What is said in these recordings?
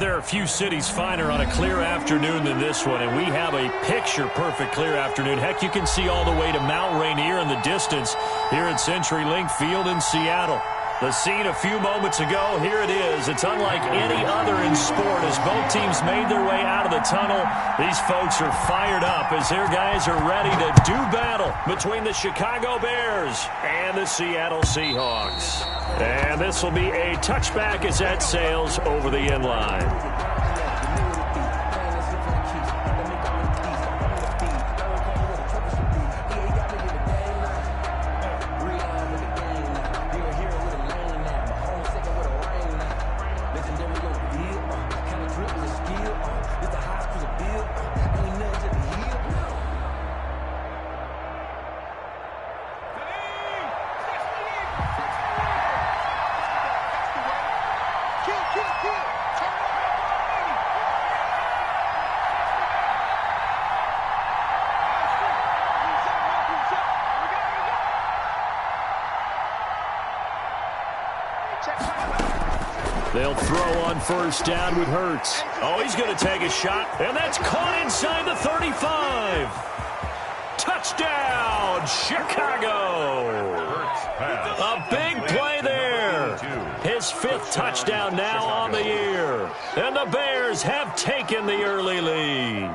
There are a few cities finer on a clear afternoon than this one, and we have a picture-perfect clear afternoon. Heck, you can see all the way to Mount Rainier in the distance here at CenturyLink Field in Seattle. The scene a few moments ago, here it is. It's unlike any other in sport as both teams made their way out of the tunnel. These folks are fired up as their guys are ready to do battle between the Chicago Bears and the Seattle Seahawks. And this will be a touchback as that sails over the end line. They'll throw on first down with Hurts. Oh, he's going to take a shot, and that's caught inside the 35. Touchdown, Chicago. A big play there. His 5th touchdown now on the year. And the Bears have taken the early lead.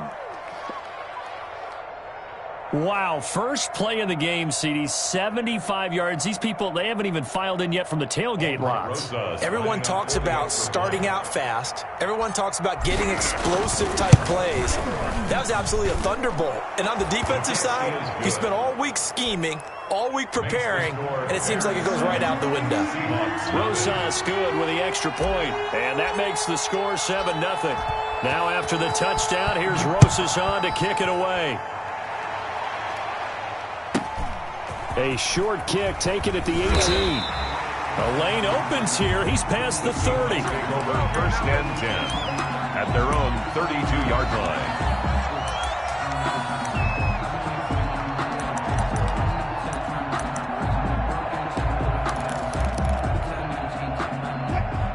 Wow, first play in the game, CD, 75 yards. These people, they haven't even filed in yet from the tailgate lots. Everyone talks about starting out fast. Everyone talks about getting explosive-type plays. That was absolutely a thunderbolt. And on the defensive side, you spent all week scheming, all week preparing, and it seems like it goes right out the window. Rosas good with the extra point, and that makes the score 7-0. Now after the touchdown, here's Rosas on to kick it away. A short kick taken at the 18. The lane opens here. He's past the 30. First and 10 at their own 32-yard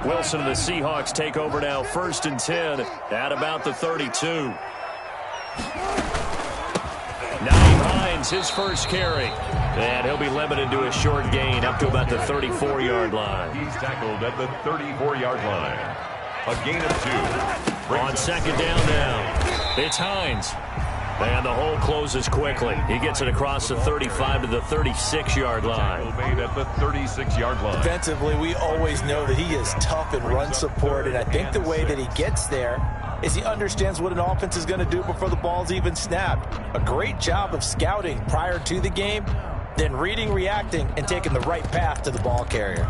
line. Wilson and the Seahawks take over now. First and 10 at about the 32. Naeem Hines, his first carry. And he'll be limited to a short gain up to about the 34-yard line. He's tackled at the 34-yard line. A gain of 2. On second down now, it's Hines. And the hole closes quickly. He gets it across the 35 to the 36-yard line. Made at the 36-yard line. Defensively, we always know that he is tough in run support, and I think the way that he gets there is he understands what an offense is going to do before the ball's even snapped. A great job of scouting prior to the game, then reading, reacting, and taking the right path to the ball carrier.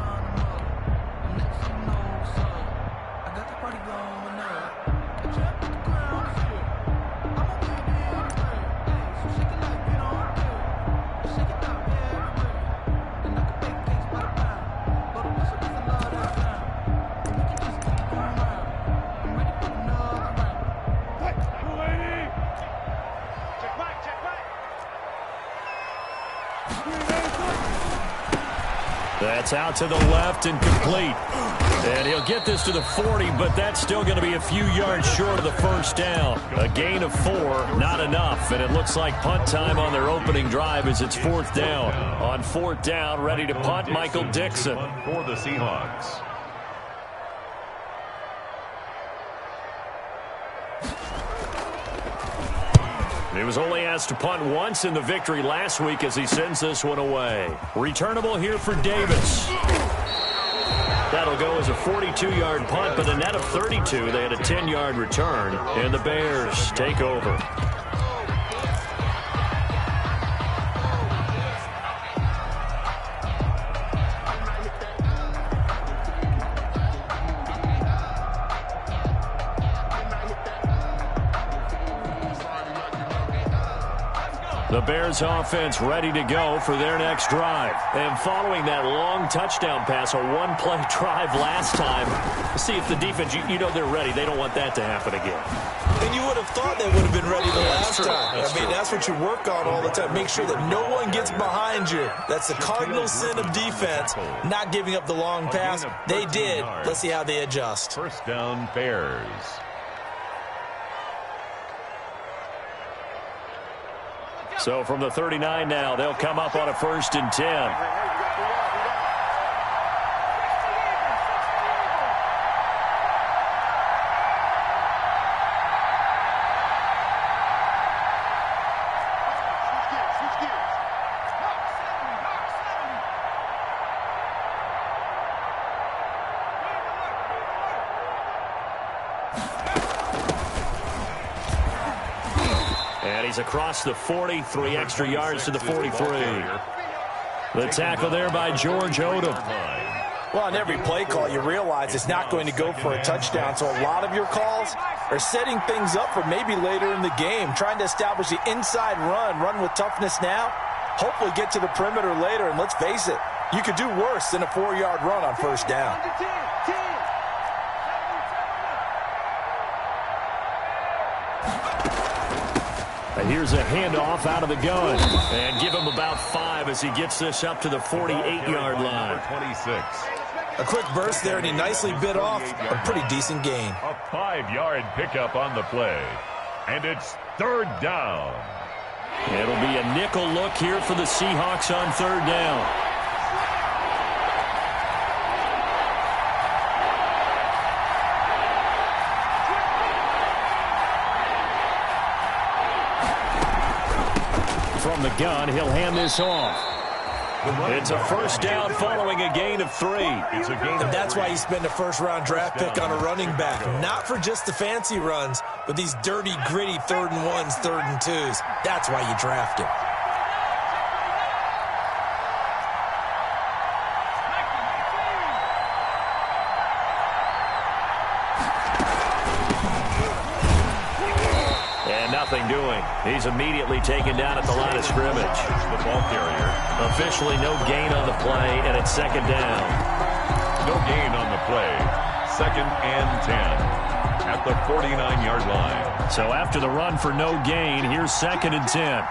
That's out to the left and complete. And he'll get this to the 40, but that's still going to be a few yards short of the first down. A gain of 4, not enough. And it looks like punt time on their opening drive as it's 4th down. On 4th down, ready to punt, Michael Dixon. For the Seahawks. He was only asked to punt once in the victory last week as he sends this one away. Returnable here for Davis. That'll go as a 42-yard punt, but a net of 32. They had a 10-yard return, and the Bears take over. The Bears offense ready to go for their next drive. And following that long touchdown pass, a one-play drive last time, see if the defense, you know they're ready. They don't want that to happen again. And you would have thought they would have been ready the last time. I mean, that's what you work on all the time. Make sure that no one gets behind you. That's the cardinal sin of defense, not giving up the long pass. They did. Let's see how they adjust. First down, Bears. So from the 39 now, they'll come up on a 1st and 10. Across the 43, extra yards to the 43. The tackle there by George Odom. Well, on every play call, you realize it's not going to go for a touchdown. So a lot of your calls are setting things up for maybe later in the game, trying to establish the inside run with toughness now, hopefully get to the perimeter later. And let's face it, you could do worse than a 4-yard run on first down. And here's a handoff out of the gun. And give him about 5 as he gets this up to the 48-yard line. 26. A quick burst there, and he nicely bit off a pretty decent gain. A 5-yard pickup on the play. And it's 3rd down. It'll be a nickel look here for the Seahawks on 3rd down. From the gun, he'll hand this off. It's a first down following a gain of 3. And that's why you spend a first-round draft pick on a running back. Not for just the fancy runs, but these dirty, gritty 3rd and 1s, 3rd and 2s. That's why you draft him. Nothing doing. He's immediately taken down at the line of scrimmage. The ball carrier. Officially no gain on the play, and it's 2nd down. No gain on the play. 2nd and 10 at the 49-yard line. So after the run for no gain, here's 2nd and 10.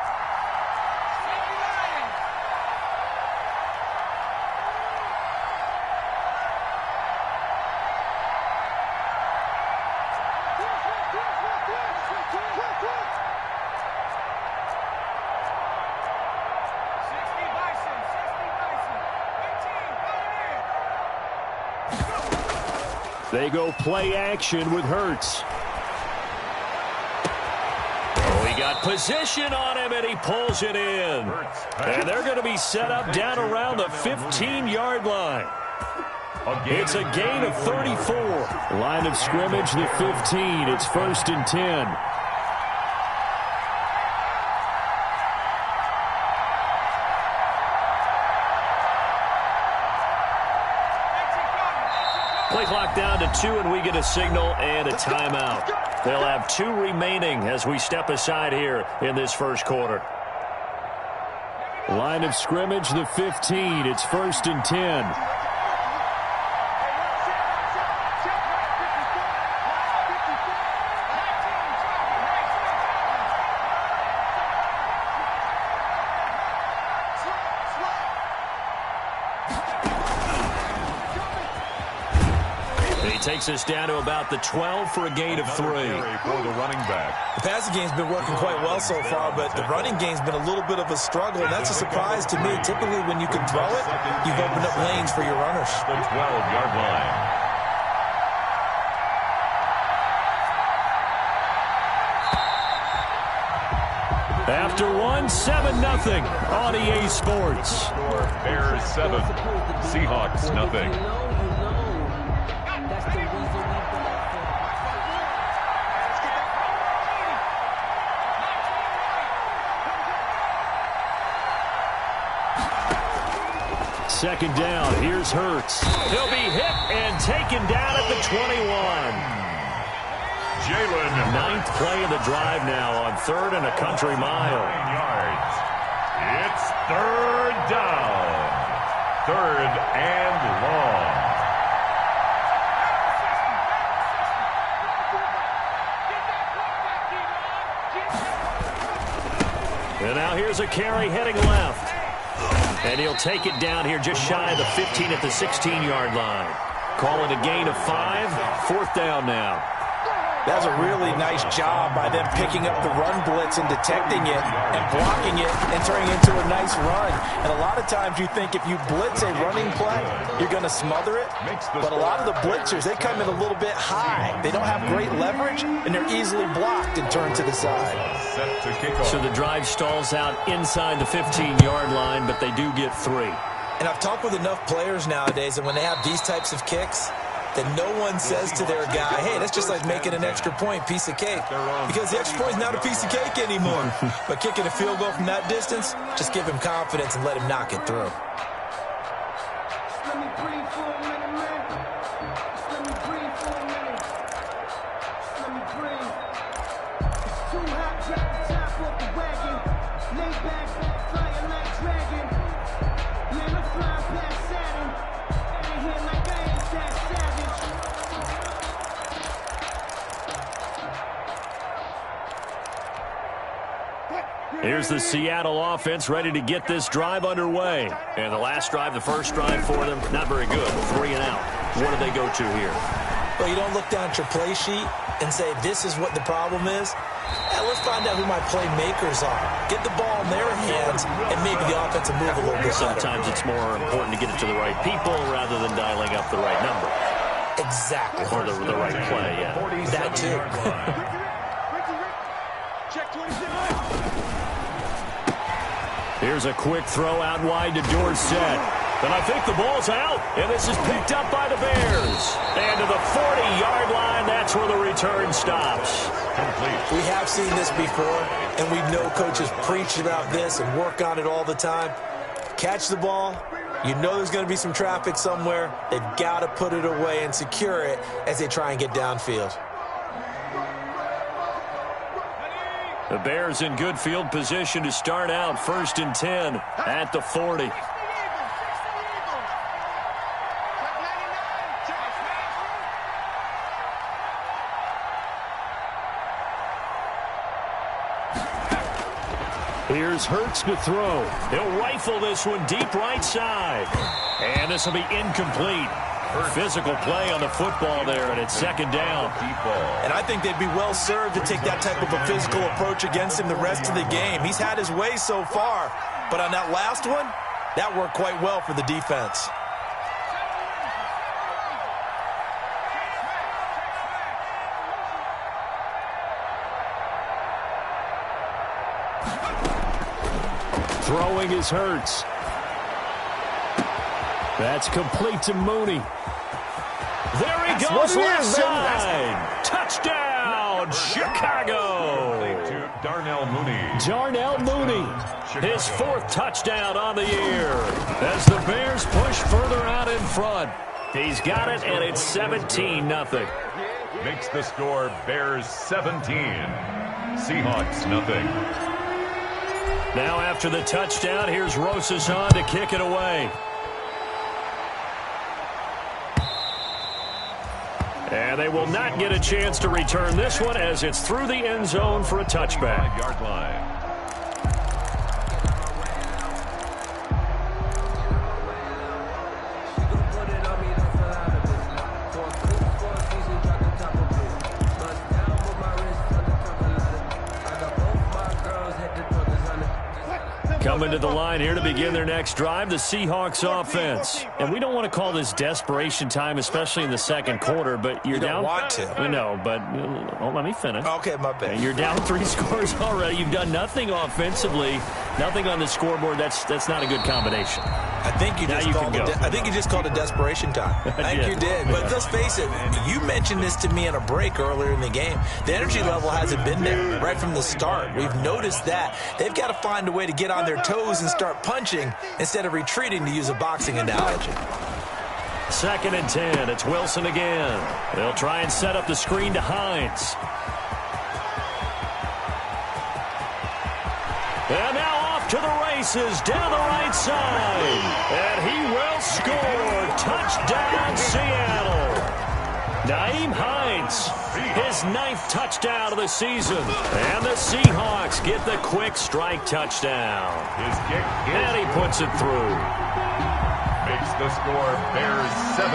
They go play action with Hurts. Oh, he got position on him, and he pulls it in. And they're going to be set up down around the 15-yard line. It's a gain of 34. Line of scrimmage, the 15. It's 1st and 10. Play clock down to 2, and we get a signal and a timeout. They'll have 2 remaining as we step aside here in this first quarter. Line of scrimmage, the 15. It's 1st and 10. Takes us down to about the 12 for a gain of 3. For the running back. The passing game's been working quite well so far, but the running game's been a little bit of a struggle, and that's a surprise to me. Typically, when you can throw it, you've opened up lanes for your runners. The 12-yard line. After one, 7-0 on EA Sports. Bears 7, Seahawks nothing. Second down, here's Hurts. He'll be hit and taken down at the 21. Jalen. 9th play of the drive now on 3rd and a country mile. 9 yards. third down. Third and long. And now here's a carry heading left. And he'll take it down here just shy of the 15 at the 16-yard line. Call it a gain of 5. Fourth down now. That was a really nice job by them picking up the run blitz and detecting it and blocking it and turning it into a nice run. And a lot of times you think if you blitz a running play, you're going to smother it. But a lot of the blitzers, they come in a little bit high. They don't have great leverage, and they're easily blocked and turned to the side. So the drive stalls out inside the 15-yard line, but they do get 3. And I've talked with enough players nowadays, and when they have these types of kicks, that no one says to their guy, hey, that's just like making an extra point, piece of cake. Because the extra point is not a piece of cake anymore. But kicking a field goal from that distance, just give him confidence and let him knock it through. Here's the Seattle offense ready to get this drive underway. And the last drive, the first drive for them, not very good. 3 and out. What do they go to here? Well, you don't look down at your play sheet and say, this is what the problem is. Let's find out who my playmakers are. Get the ball in their hands, and maybe the offense will move a little bit better. Sometimes it's more important to get it to the right people rather than dialing up the right number. Exactly. Or the right play, yeah. That too. Here's a quick throw out wide to Dorsett. And I think the ball's out. And this is picked up by the Bears. And to the 40-yard line, that's where the return stops. Complete. We have seen this before, and we know coaches preach about this and work on it all the time. Catch the ball. You know there's going to be some traffic somewhere. They've got to put it away and secure it as they try and get downfield. The Bears in good field position to start out 1st and 10 at the 40. Here's Hurts to throw. He'll rifle this one deep right side. And this will be incomplete. Physical play on the football there, and it's 2nd down. And I think they'd be well served to take that type of a physical approach against him the rest of the game. He's had his way so far, but on that last one, that worked quite well for the defense. Throwing is Hurts. That's complete to Mooney. There he goes left side. Touchdown, Chicago. To Darnell Mooney. Darnell Mooney, his 4th touchdown on the year. As the Bears push further out in front. He's got it, and it's 17-0. Makes the score Bears 17. Seahawks nothing. Now after the touchdown, here's Rosas on to kick it away. And they will not get a chance to return this one as it's through the end zone for a touchback. 5-yard line. Coming to the line here to begin their next drive, the Seahawks offense. And we don't want to call this desperation time, especially in the 2nd quarter, but you're down. You don't want to. I know, but let me finish. Okay, my bad. You're down 3 scores already. You've done nothing offensively, nothing on the scoreboard. That's not a good combination. I think you just called it desperation time. I think you did. But let's face it, you mentioned this to me in a break earlier in the game. The energy level hasn't been there right from the start. We've noticed that. They've got to find a way to get on their toes and start punching instead of retreating, to use a boxing analogy. 2nd and 10. It's Wilson again. They'll try and set up the screen to Hines. And now off to the races down the right side. And he will score. Touchdown, Seattle. Nyheim Hines, his 9th touchdown of the season. And the Seahawks get the quick strike touchdown. His kick is and he puts it through. Makes the score Bears 17,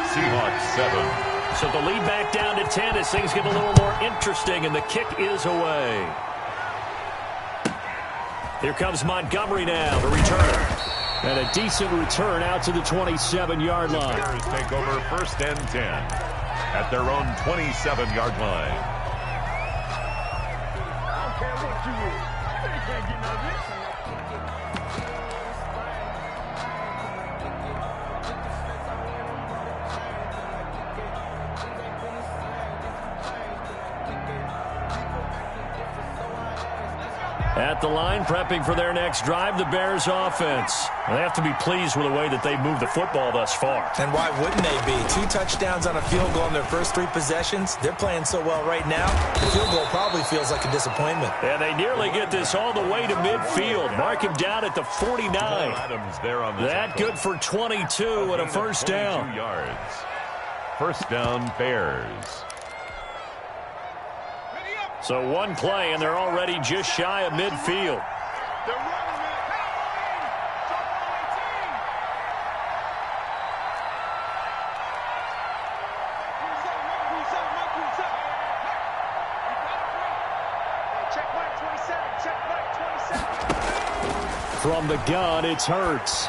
Seahawks 7. So the lead back down to 10 as things get a little more interesting, and the kick is away. Here comes Montgomery now to return it. And a decent return out to the 27-yard line. The Bears take over 1st and 10 at their own 27-yard line. I don't care what you is. They can't get none of this. At the line, prepping for their next drive, the Bears offense. They have to be pleased with the way that they've moved the football thus far. And why wouldn't they be? 2 touchdowns on a field goal in their first 3 possessions. They're playing so well right now, the field goal probably feels like a disappointment. And they nearly get this all the way to midfield. Mark him down at the 49. Adams there on the That good for 22 and a first down. 22 yards. First down, Bears. So one play, and they're already just shy of midfield. They're running it. Check mark 27. Check mark 27. From the gun, it's Hurts.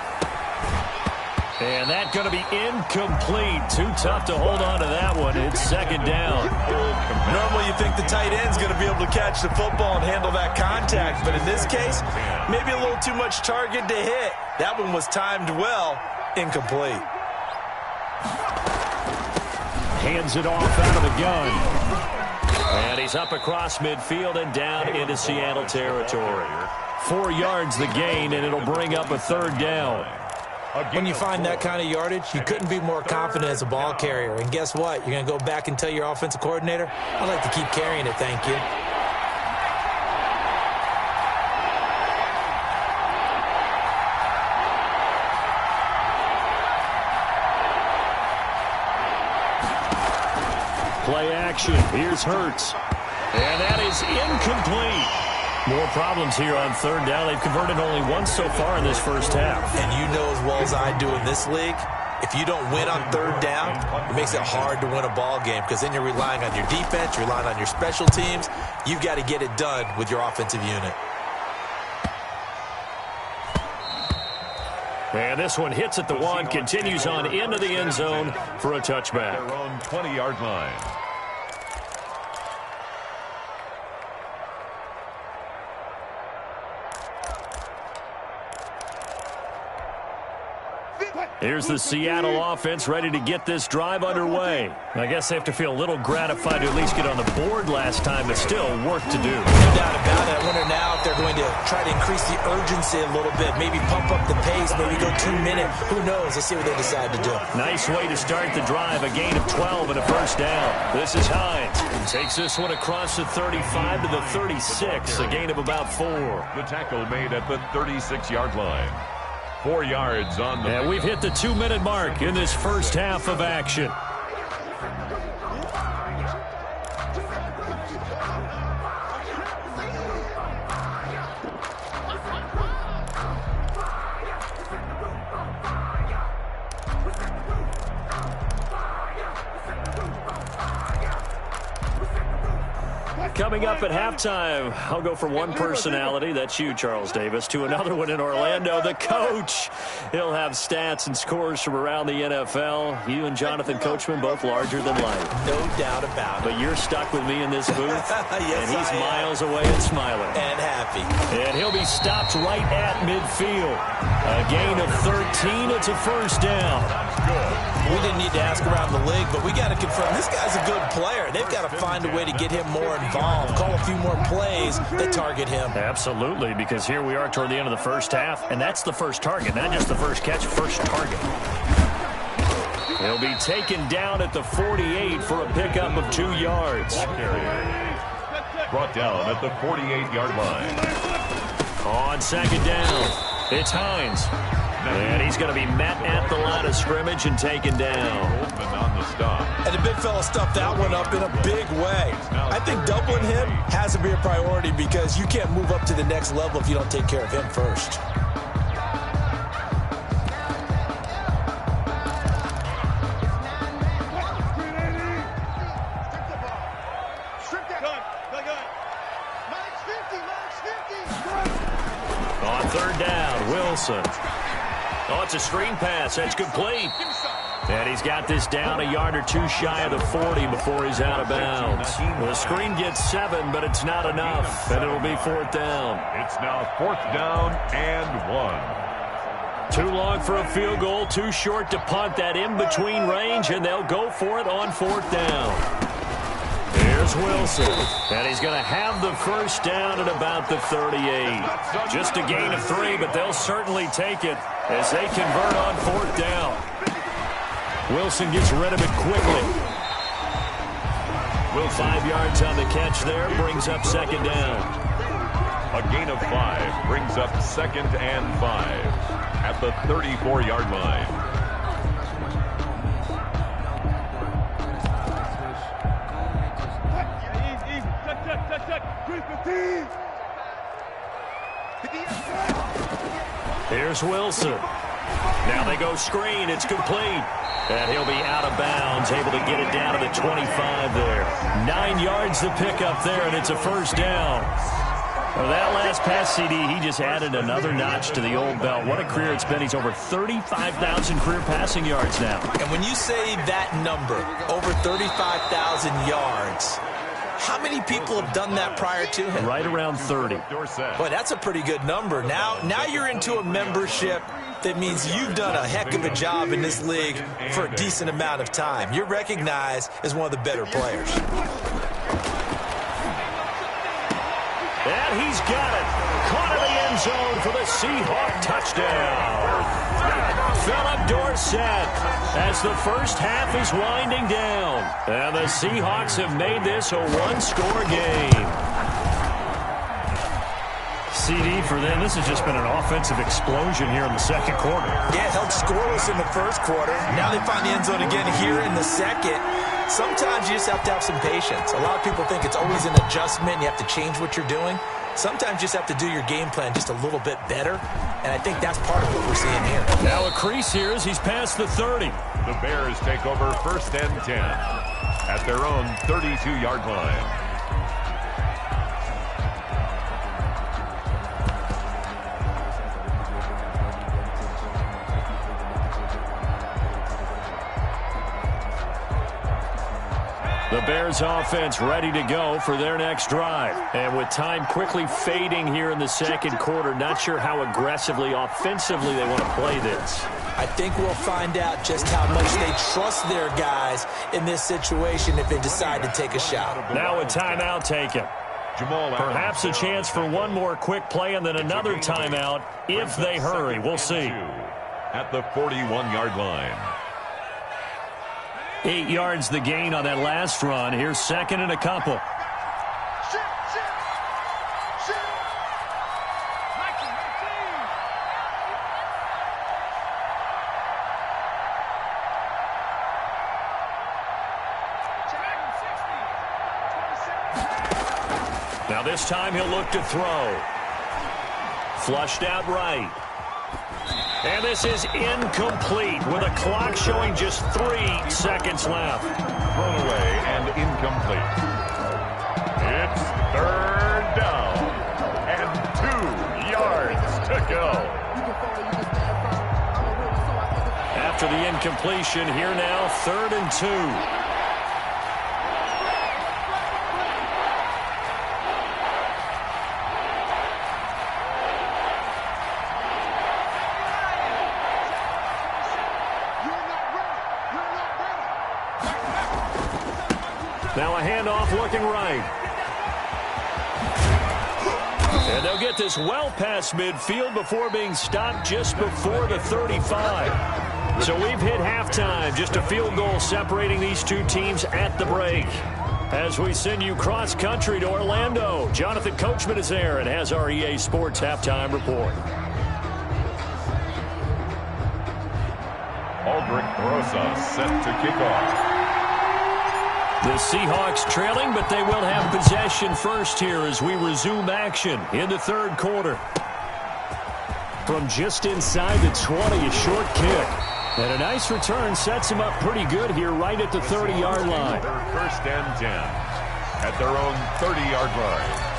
And that's going to be incomplete. Too tough to hold on to that one. It's 2nd down. Normally you think the tight end's going to be able to catch the football and handle that contact, but in this case, maybe a little too much target to hit. That one was timed well, incomplete. Hands it off out of the gun. And he's up across midfield and down into Seattle territory. 4 yards the gain, and it'll bring up a 3rd down. When you find that kind of yardage, you couldn't be more confident as a ball carrier. And guess what? You're going to go back and tell your offensive coordinator, I'd like to keep carrying it, thank you. Play action. Here's Hurts. And that is incomplete. More problems here on 3rd down. They've converted only once so far in this first half. And you know as well as I do in this league, if you don't win on 3rd down, it makes it hard to win a ball game because then you're relying on your defense, you're relying on your special teams. You've got to get it done with your offensive unit. And this one hits at the 1, continues on into the end zone for a touchback. Their own 20-yard line. Here's the Seattle offense ready to get this drive underway. I guess they have to feel a little gratified to at least get on the board last time, but still work to do. No doubt about it. I wonder now if they're going to try to increase the urgency a little bit, maybe pump up the pace, maybe go 2 minute. Who knows? Let's see what they decide to do. Nice way to start the drive, a gain of 12 and a first down. This is Hines. Takes this one across the 35 to the 36, a gain of about 4. The tackle made at the 36-yard line. 4 yards on the... And we've hit the 2-minute mark in this first half of action. Coming up at halftime, I'll go from one personality, that's you, Charles Davis, to another one in Orlando, the coach. He'll have stats and scores from around the NFL. You and Jonathan Coachman, both larger than life. No doubt about it. But you're stuck with me in this booth, yes, and he's miles away and smiling. And happy. And he'll be stopped right at midfield. A gain of 13, it's a first down. We didn't need to ask around the league, but we got to confirm this guy's a good player. They've got to find a way to get him more involved, call a few more plays that target him. Absolutely, because here we are toward the end of the first half, and that's the first target, not just the first catch, first target. He'll be taken down at the 48 for a pickup of 2 yards. Brought down at the 48-yard line. second down. It's Hines. And he's going to be met at the line of scrimmage and taken down. On the stop. And the big fella stuffed that one up in a big way. I think doubling him has to be a priority because you can't move up to the next level if you don't take care of him first. On third down, Wilson. Oh, it's a screen pass. That's complete. And he's got this down a yard or two shy of the 40 before he's out of bounds. The screen gets 7, but it's not enough, and it'll be fourth down. It's now fourth down and 1. Too long for a field goal, too short to punt. That in-between range, and they'll go for it on fourth down. Here's Wilson, and he's going to have the first down at about the 38. Just a gain of 3, but they'll certainly take it as they convert on fourth down. Wilson gets rid of it quickly. 5 yards on the catch there, brings up second down. A gain of 5 brings up second and 5 at the 34-yard line. Here's Wilson. Now they go screen. It's complete. And he'll be out of bounds, able to get it down to the 25 there. 9 yards to pick up there, and it's a first down. Well, that last pass, CD, he just added another notch to the old belt. What a career it's been. He's over 35,000 career passing yards now. And when you say that number, over 35,000 yards, how many people have done that prior to him? Right around 30. Boy, that's a pretty good number. Now you're into a membership that means you've done a heck of a job in this league for a decent amount of time. You're recognized as one of the better players. And he's got it. Caught in the end zone for the Seahawk touchdown. Philip Dorsett as the first half is winding down. And the Seahawks have made this a one-score game. CD for them, this has just been an offensive explosion here in the second quarter. Yeah, held scoreless in the first quarter. Now they find the end zone again here in the second. Sometimes you just have to have some patience. A lot of people think it's always an adjustment. You have to change what you're doing. Sometimes you just have to do your game plan just a little bit better, and I think that's part of what we're seeing here. Now a crease here as he's past the 30. The Bears take over first and 10 at their own 32-yard line. The Bears offense ready to go for their next drive. And with time quickly fading here in the second quarter, not sure how aggressively, offensively they want to play this. I think we'll find out just how much they trust their guys in this situation if they decide to take a shot. Now a timeout taken. Perhaps a chance for one more quick play and then another timeout if they hurry. We'll see. At the 41-yard line. 8 yards the gain on that last run. Here's second and a couple. Now this time he'll look to throw. Flushed out right. And this is incomplete with a clock showing just 3 seconds left. Thrown away and incomplete. It's third down and 2 yards to go. After the incompletion, here now, 3rd and 2. Now a handoff looking right. And they'll get this well past midfield before being stopped just before the 35. So we've hit halftime. Just a field goal separating these two teams at the break. As we send you cross-country to Orlando, Jonathan Coachman is there and has our EA Sports halftime report. Aldrich Rosa set to kick off. The Seahawks trailing, but they will have possession first here as we resume action in the third quarter. From just inside the 20, a short kick. And a nice return sets them up pretty good here right at the 30-yard line. First and 10 at their own 30-yard line.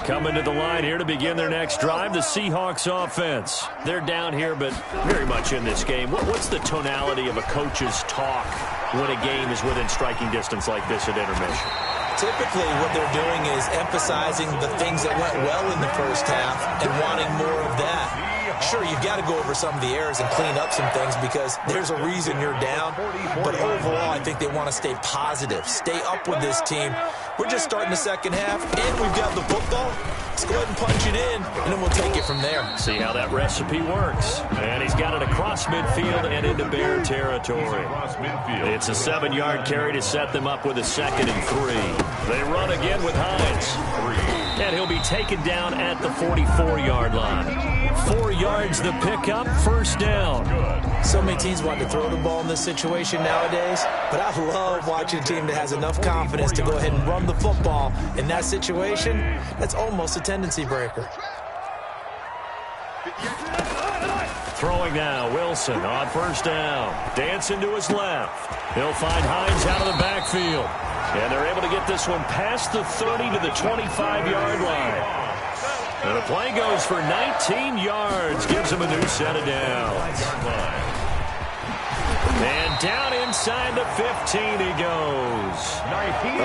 Coming to the line here to begin their next drive, the Seahawks offense. They're down here, but very much in this game. What's the tonality of a coach's talk when a game is within striking distance like this at intermission? Typically, what they're doing is emphasizing the things that went well in the first half and wanting more of that. Sure, you've got to go over some of the errors and clean up some things because there's a reason you're down. But overall, I think they want to stay positive, stay up with this team. We're just starting the second half, and we've got the football. Let's go ahead and punch it in, and then we'll take it from there. See how that recipe works. And he's got it across midfield and into Bear territory. It's a 7-yard carry to set them up with a 2nd and 3. They run again with Hines. And he'll be taken down at the 44-yard line. 4 yards the pickup, first down. So many teams want to throw the ball in this situation nowadays, but I love watching a team that has enough confidence to go ahead and run the football. In that situation, that's almost a tendency breaker. Throwing now, Wilson on first down. Dancing to his left. He'll find Hines out of the backfield. And they're able to get this one past the 30 to the 25-yard line. And the play goes for 19 yards. Gives him a new set of downs. And down inside the 15 he goes.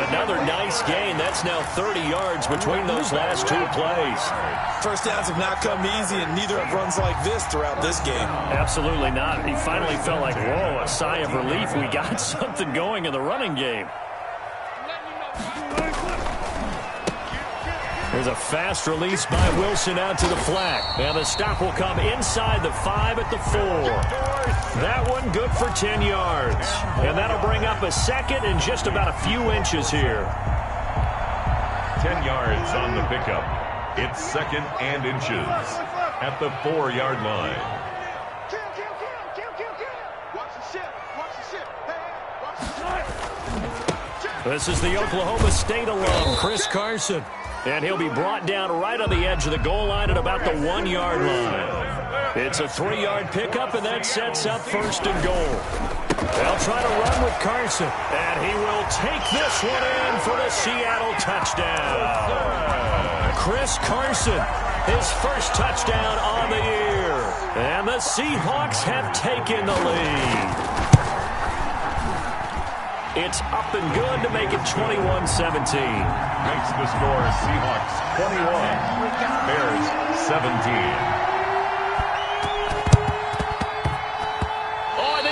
Another nice gain. That's now 30 yards between those last 2 plays. First downs have not come easy, and neither have runs like this throughout this game. Absolutely not. He finally felt like, whoa, a sigh of relief. We got something going in the running game. There's a fast release by Wilson out to the flat. And the stop will come inside the 5 at the 4. That one good for 10 yards. And that'll bring up a 2nd and just about a few inches here. 10 yards on the pickup. It's 2nd and inches at the 4-yard line. This is the Oklahoma State alum, Chris Carson. And he'll be brought down right on the edge of the goal line at about the 1-yard line. It's a 3-yard pickup, and that sets up 1st and goal. They'll try to run with Carson. And he will take this one in for the Seattle touchdown. Chris Carson, his first touchdown on the year. And the Seahawks have taken the lead. It's up and good to make it 21-17. Makes the score Seahawks 21, Bears 17.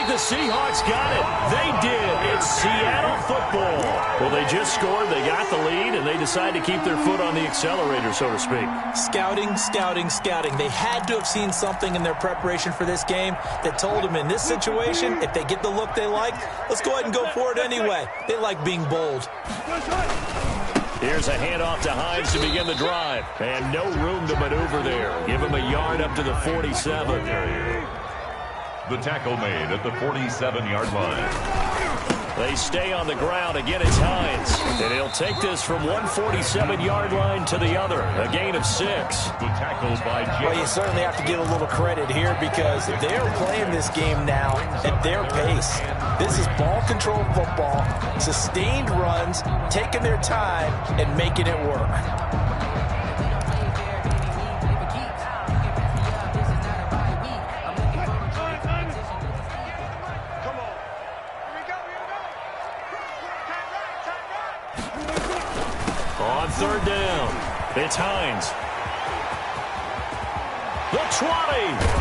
The Seahawks got it. They did. It's Seattle football. Well, they just scored. They got the lead, and they decide to keep their foot on the accelerator, so to speak. Scouting, scouting, scouting. They had to have seen something in their preparation for this game that told them in this situation, if they get the look they like, let's go ahead and go for it anyway. They like being bold. Here's a handoff to Hines to begin the drive. And no room to maneuver there. Give him a yard up to the 47. The tackle made at the 47-yard line. They stay on the ground. Again, it's Hines. And he'll take this from 147-yard line to the other. A gain of 6. The tackle by Jay. Well, you certainly have to give a little credit here because they're playing this game now at their pace. This is ball control football, sustained runs, taking their time, and making it work. On 3rd down, it's Hines. The 20.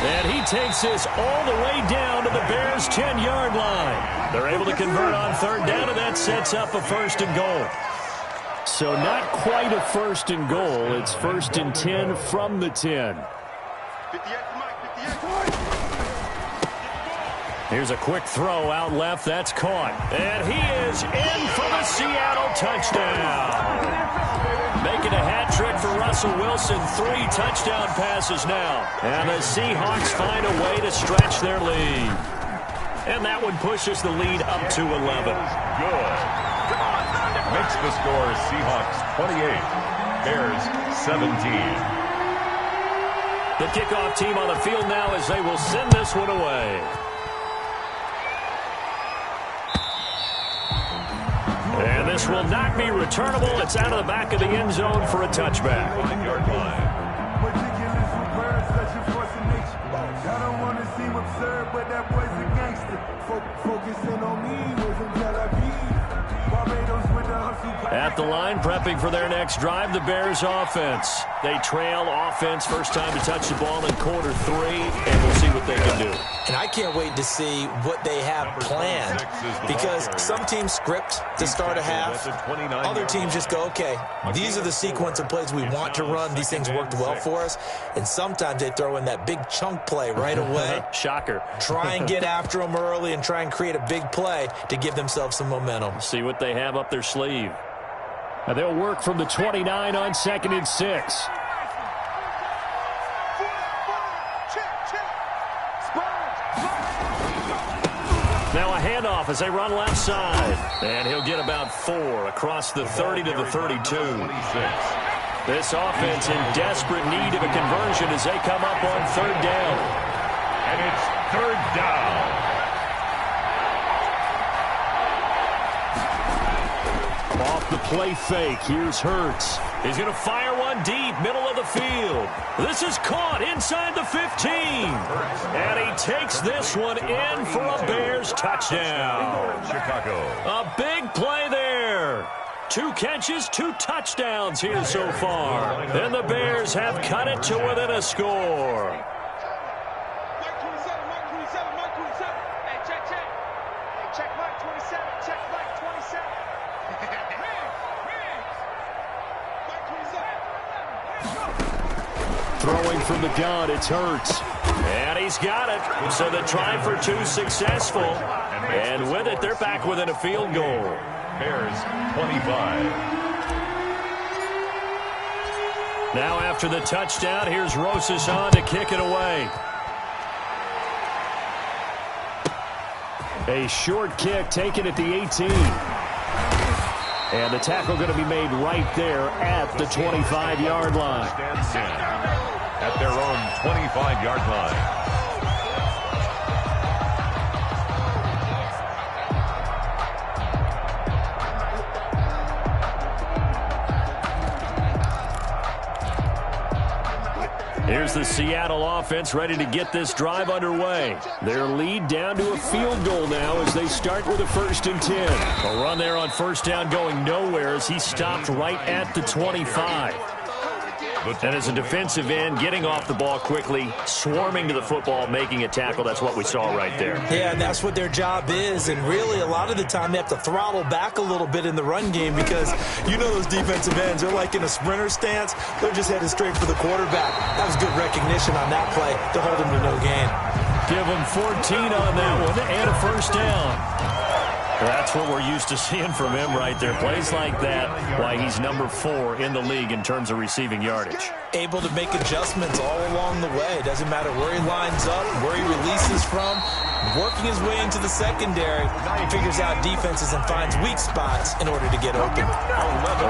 And he takes this all the way down to the Bears' 10-yard line. They're able to convert on 3rd down, and that sets up a 1st and goal. So not quite a 1st and goal. It's 1st and 10 from the 10. Here's a quick throw out left. That's caught. And he is in for the Seattle touchdown. Making a hat trick for Russell Wilson. 3 touchdown passes now. And the Seahawks find a way to stretch their lead. And that one pushes the lead up to 11. Good. Makes the score Seahawks 28, Bears 17. The kickoff team on the field now as they will send this one away. And this will not be returnable. It's out of the back of the end zone for a touchback. 1-yard line. At the line, prepping for their next drive, the Bears offense. They trail offense, first time to touch the ball in quarter 3, and we'll see what they can do. And I can't wait to see what they have planned, because some teams script to start a half. Other teams just go, okay, these are the sequence of plays we want to run. These things worked well for us. And sometimes they throw in that big chunk play right away. Shocker. Try and get after them early and try and create a big play to give themselves some momentum. See what they have up their sleeve. And they'll work from the 29 on 2nd and 6. Now a handoff as they run left side. And he'll get about 4 across the 30 to the 32. This offense in desperate need of a conversion as they come up on 3rd down. And it's 3rd down. Off the play fake, here's Hurts. He's going to fire one deep, middle of the field. This is caught inside the 15. And he takes this one in for a Bears touchdown. Chicago. A big play there. 2 catches, 2 touchdowns here so far. And the Bears have cut it to within a score. Throwing from the gun, it's Hurts. And he's got it. So the try for 2 successful. And with it, they're back within a field goal. Bears 25. Now after the touchdown, here's Rosas on to kick it away. A short kick taken at the 18. And the tackle going to be made right there at the 25-yard line. At their own 25-yard line. Here's the Seattle offense ready to get this drive underway. Their lead down to a field goal now as they start with a 1st and 10. A run there on 1st down going nowhere as he stopped right at the 25. And as a defensive end, getting off the ball quickly, swarming to the football, making a tackle, that's what we saw right there. Yeah, and that's what their job is. And really, a lot of the time, they have to throttle back a little bit in the run game because you know those defensive ends, they're like in a sprinter stance. They're just headed straight for the quarterback. That was good recognition on that play to hold him to no gain. Give him 14 on that one and a 1st down. That's what we're used to seeing from him right there. Plays like that, why he's number 4 in the league in terms of receiving yardage. Able to make adjustments all along the way. Doesn't matter where he lines up, where he releases from. Working his way into the secondary, he figures out defenses and finds weak spots in order to get open.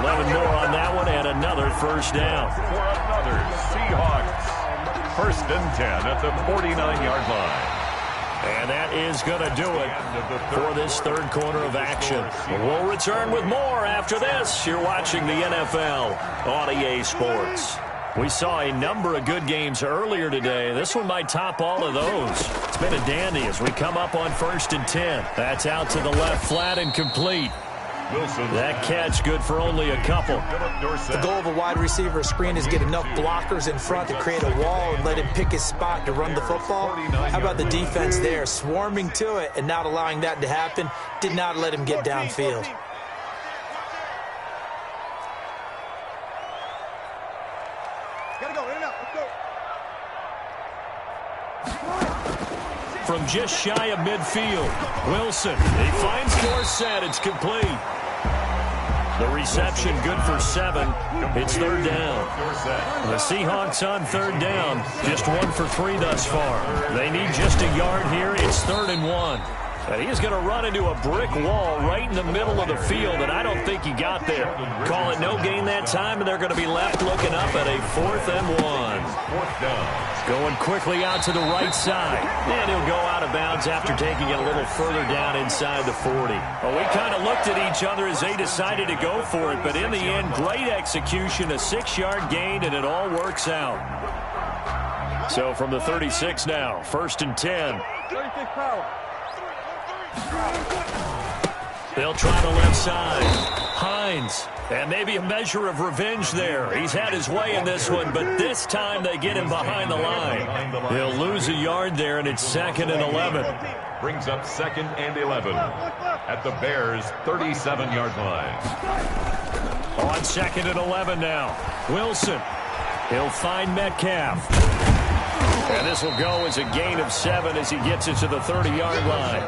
11 more on that one and another 1st down. For another Seahawks. 1st and 10 at the 49-yard line. And that is going to do it for this 3rd quarter of action. We'll return with more after this. You're watching the NFL on EA Sports. We saw a number of good games earlier today. This one might top all of those. It's been a dandy as we come up on 1st and 10. That's out to the left, flat and complete. Wilson. That catch good for only a couple. The goal of a wide receiver screen is get enough blockers in front to create a wall and let him pick his spot to run the football. How about the defense there, swarming to it and not allowing that to happen? Did not let him get downfield. Gotta go, in and out, let's go. from just shy of midfield. Wilson, he finds Dorsett. It's complete. The reception good for 7. It's third down. The Seahawks on third down. Just 1 for 3 thus far. They need just a yard here. It's 3rd and 1. And he's going to run into a brick wall right in the middle of the field, and I don't think he got there. Call it no gain that time, and they're going to be left looking up at a 4th and 1. 4th down. Going quickly out to the right side. And he'll go out of bounds after taking it a little further down inside the 40. Well, we kind of looked at each other as they decided to go for it, but in the end, great execution, a 6-yard gain, and it all works out. So from the 36 now, 1st and 10. 36 power. They'll try the left side. Hines. And maybe a measure of revenge there. He's had his way in this one, but this time they get him behind the line. He'll lose a yard there, and it's 2nd and 11. Brings up 2nd and 11 at the Bears' 37-yard line. On 2nd and 11 now. Wilson. He'll find Metcalf. And this will go as a gain of 7 as he gets it to the 30-yard line.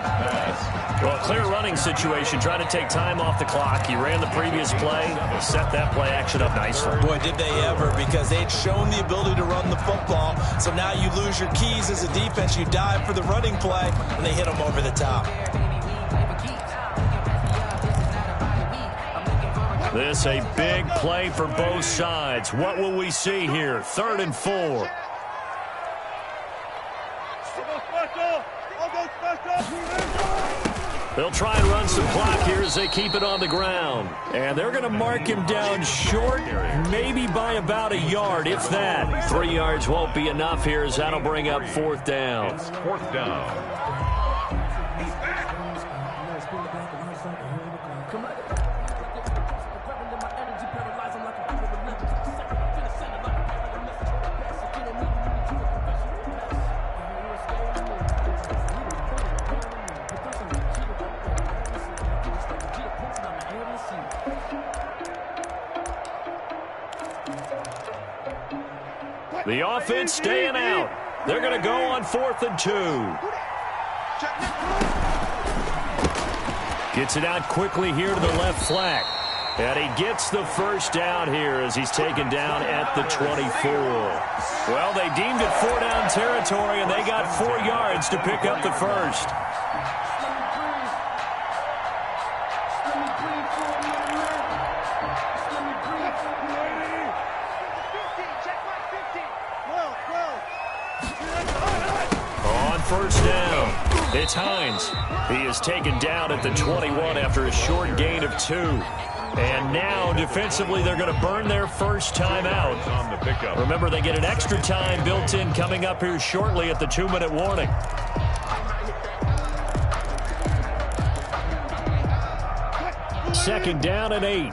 Well, clear running situation, trying to take time off the clock. He ran the previous play, set that play action up nicely. Boy, did they ever, because they'd shown the ability to run the football. So now you lose your keys as a defense. You dive for the running play, and they hit them over the top. This a big play for both sides. What will we see here? 3rd and 4. They'll try and run some clock here as they keep it on the ground. And they're going to mark him down short, maybe by about a yard, if that. 3 yards won't be enough here as that'll bring up 4th down. 4th down. The offense staying out. They're going to go on 4th and 2. Gets it out quickly here to the left flat. And he gets the first down here as he's taken down at the 24. Well, they deemed it 4-down territory, and they got 4 yards to pick up the first. First down. It's Hines. He is taken down at the 21 after a short gain of 2. And now, defensively, they're going to burn their first timeout. Remember, they get an extra time built in coming up here shortly at the 2-minute warning. Second down and 8.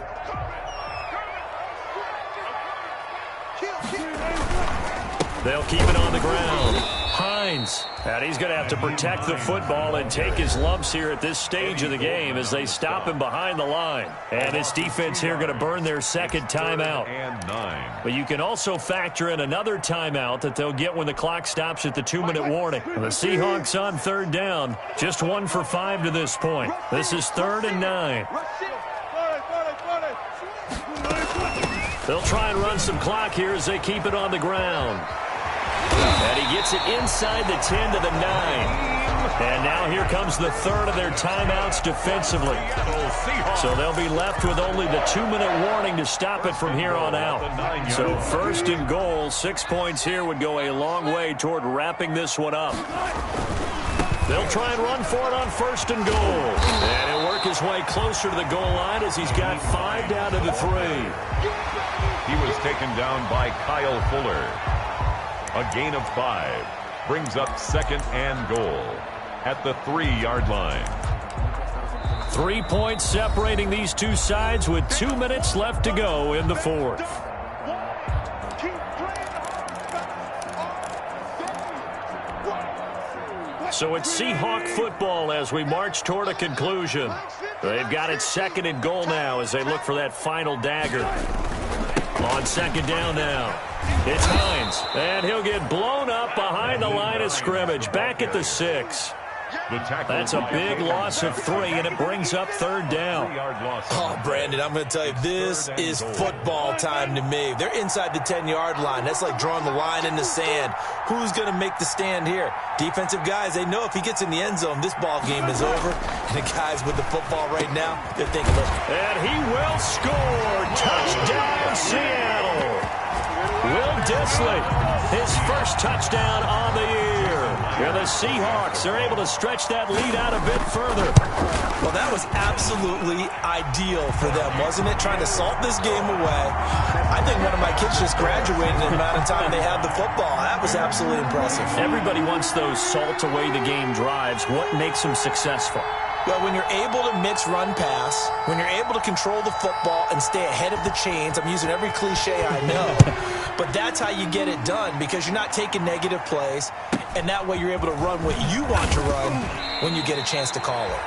They'll keep it on the ground. Hines. And he's going to have to protect the football and take his lumps here at this stage of the game as they stop him behind the line. And this defense here going to burn their second timeout. And 9. But you can also factor in another timeout that they'll get when the clock stops at the 2-minute warning. The Seahawks on 3rd down. Just 1 for 5 to this point. This is 3rd and 9. They'll try and run some clock here as they keep it on the ground. And he gets it inside the 10 to the 9. And now here comes the 3rd of their timeouts defensively. So they'll be left with only the 2-minute warning to stop it from here on out. So 1st and goal, 6 points here would go a long way toward wrapping this one up. They'll try and run for it on 1st and goal. And he'll work his way closer to the goal line as he's got 5 down to the 3. He was taken down by Kyle Fuller. A gain of 5 brings up 2nd and goal at the 3-yard line. 3 points separating these two sides with 2 minutes left to go in the 4th. So it's Seahawk football as we march toward a conclusion. They've got it 2nd and goal now as they look for that final dagger. On second down now, it's Hines, and he'll get blown up behind the line of scrimmage, back at the 6. That's a big loss of 3, and it brings up third down. Oh, Brandon, I'm going to tell you, this is football time to me. They're inside the 10-yard line. That's like drawing the line in the sand. Who's going to make the stand here? Defensive guys, they know if he gets in the end zone, this ball game is over. And the guys with the football right now, they're thinking, look. And he will score. Touchdown, Seattle. Will Dissly, his first touchdown on the year. And the Seahawks are able to stretch that lead out a bit further. Well, that was absolutely ideal for them, wasn't it? Trying to salt this game away. I think one of my kids just graduated in the amount of time they had the football. That was absolutely impressive. Everybody wants those salt away the game drives. What makes them successful? Well, when you're able to mix run-pass, when you're able to control the football and stay ahead of the chains, I'm using every cliche I know, but that's how you get it done because you're not taking negative plays, and that way you're able to run what you want to run when you get a chance to call it.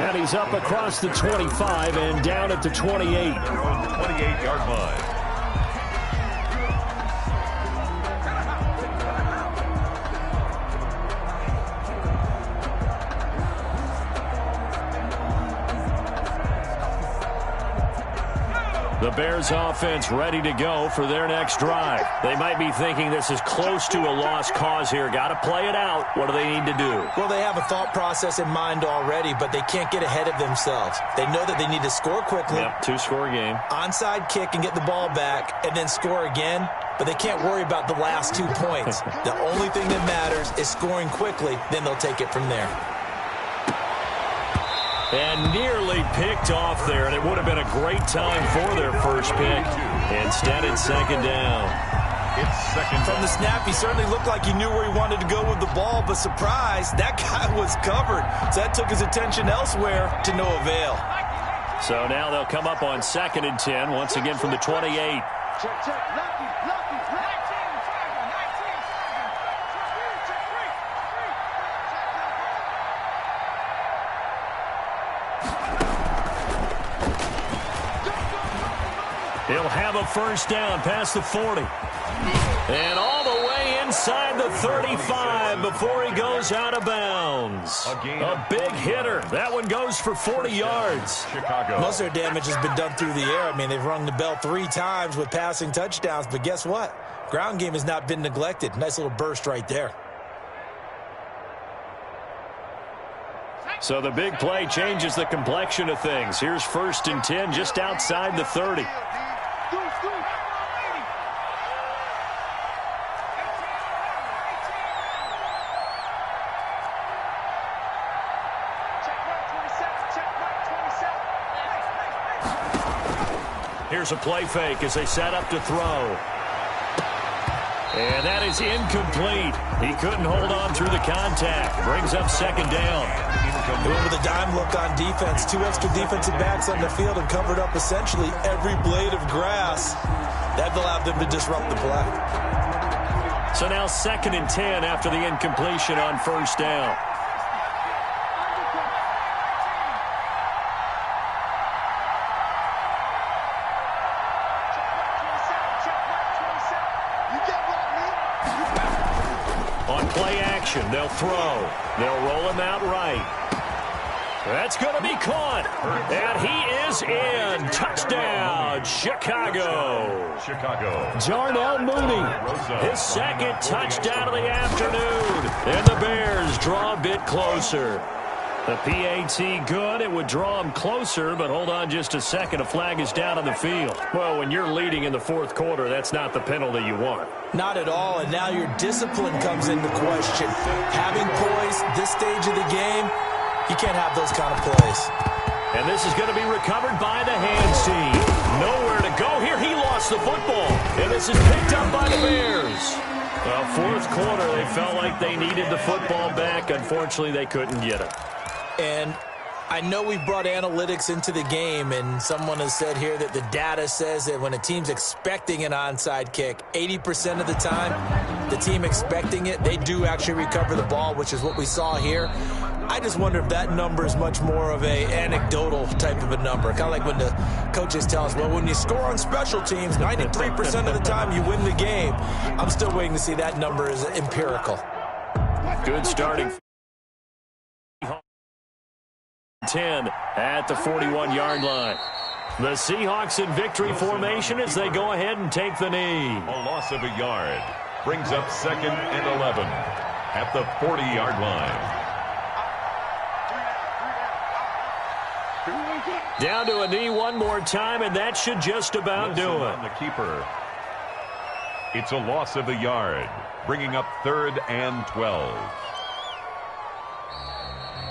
And he's up across the 25 and down at the 28. 28-yard line. The Bears offense ready to go for their next drive. They might be thinking this is close to a lost cause here. Got to play it out. What do they need to do? Well, they have a thought process in mind already, but they can't get ahead of themselves. They know that they need to score quickly. Yep, 2-score game. Onside kick and get the ball back and then score again, but they can't worry about the last 2 points. The only thing that matters is scoring quickly, then they'll take it from there. And nearly picked off there, and it would have been a great time for their first pick. Instead, it's second down. It's second From the snap, he certainly looked like he knew where he wanted to go with the ball, but surprise, that guy was covered. So that took his attention elsewhere to no avail. So now they'll come up on second and 10, once again from the 28. Check, check. Lucky, lucky. 19, 19, 3. He'll have a first down past the 40. And all the way inside the 35 before he goes out of bounds. A big hitter. That one goes for 40 yards. Chicago. Most of their damage has been done through the air. I mean, they've rung the bell 3 times with passing touchdowns, but guess what? Ground game has not been neglected. Nice little burst right there. So the big play changes the complexion of things. Here's first and 10 just outside the 30. Here's a play fake as they set up to throw. And that is incomplete. He couldn't hold on through the contact. Brings up second down. Doing with a dime look on defense. 2 extra defensive backs on the field and covered up essentially every blade of grass. That allowed them to disrupt the play. So now second and 10 after the incompletion on first down. On play action, they'll throw. They'll roll him out right. That's going to be caught. And he is in. Touchdown, Chicago. Darnell Mooney, his second touchdown of the afternoon. And the Bears draw a bit closer. The PAT good. It would draw them closer, but hold on just a second. A flag is down on the field. Well, when you're leading in the fourth quarter, that's not the penalty you want. Not at all, and now your discipline comes into question. Having poise this stage of the game, you can't have those kind of plays. And this is going to be recovered by the hands team. Nowhere to go here. He lost the football, and this is picked up by the Bears. Well, fourth quarter, they felt like they needed the football back. Unfortunately, they couldn't get it. And I know we've brought analytics into the game, and someone has said here that the data says that when a team's expecting an onside kick, 80% of the time, the team expecting it, they do actually recover the ball, which is what we saw here. I just wonder if that number is much more of a anecdotal type of a number. Kind of like when the coaches tell us, well, when you score on special teams, 93% of the time you win the game. I'm still waiting to see that number is empirical. Good starting. 10 at the 41-yard line. The Seahawks in victory formation as they go ahead and take the knee. A loss of a yard brings up 2nd and 11 at the 40-yard line. Down to a knee one more time, and that should just about do it. The keeper. It's a loss of a yard, bringing up 3rd and 12.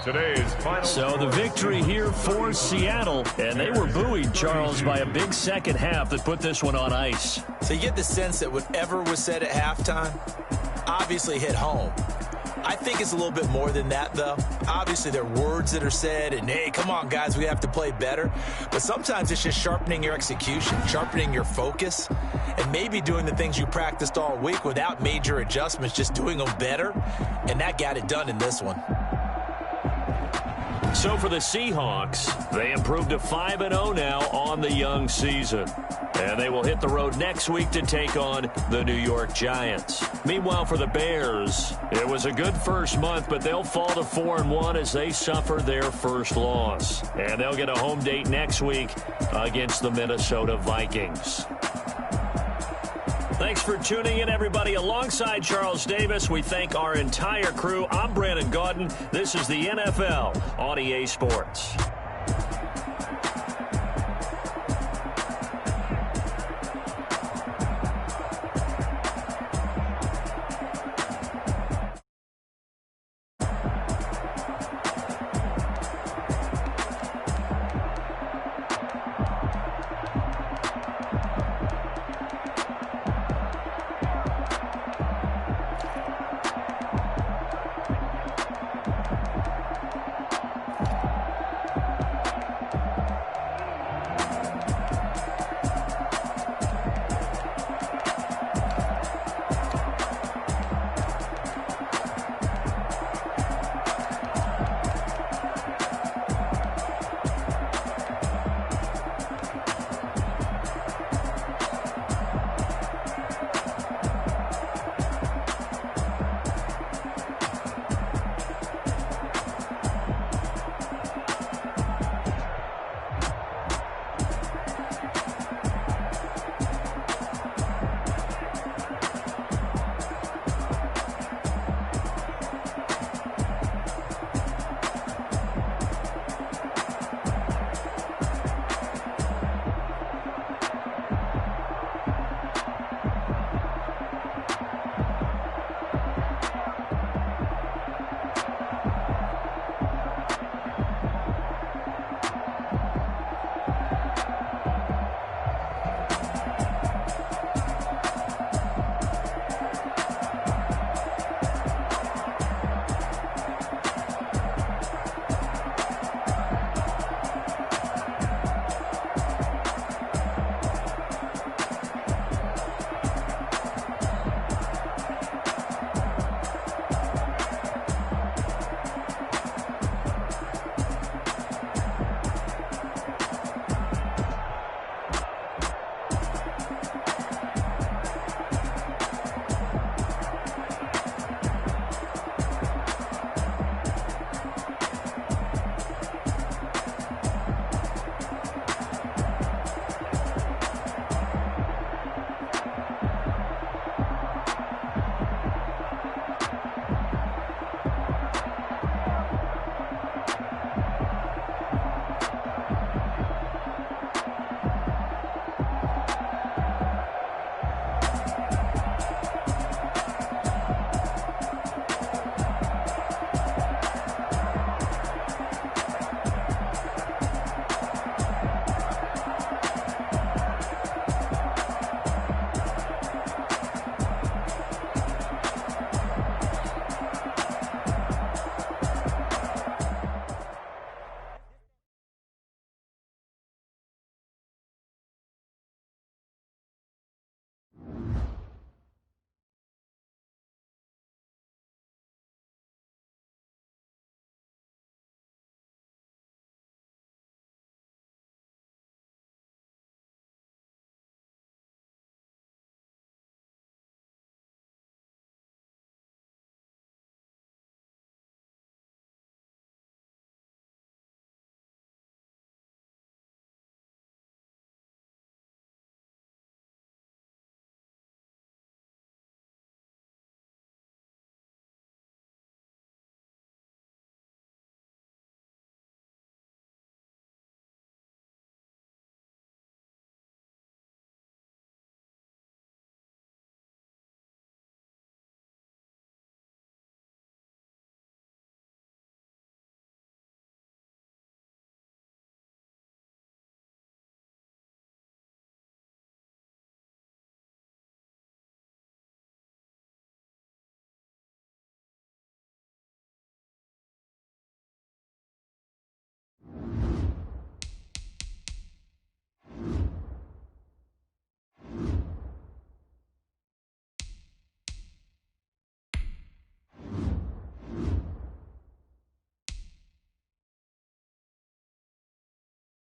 Today's final. So the victory here for Seattle, and they were buoyed, Charles, by a big second half that put this one on ice. So you get the sense that whatever was said at halftime obviously hit home. I think it's a little bit more than that, though. Obviously, there are words that are said, and, hey, come on, guys, we have to play better. But sometimes it's just sharpening your execution, sharpening your focus, and maybe doing the things you practiced all week without major adjustments, just doing them better. And that got it done in this one. So for the Seahawks, they improved to 5-0 now on the young season. And they will hit the road next week to take on the New York Giants. Meanwhile, for the Bears, it was a good first month, but they'll fall to 4-1 as they suffer their first loss. And they'll get a home date next week against the Minnesota Vikings. Thanks for tuning in, everybody. Alongside Charles Davis, we thank our entire crew. I'm Brandon Gaudin. This is the NFL on EA Sports.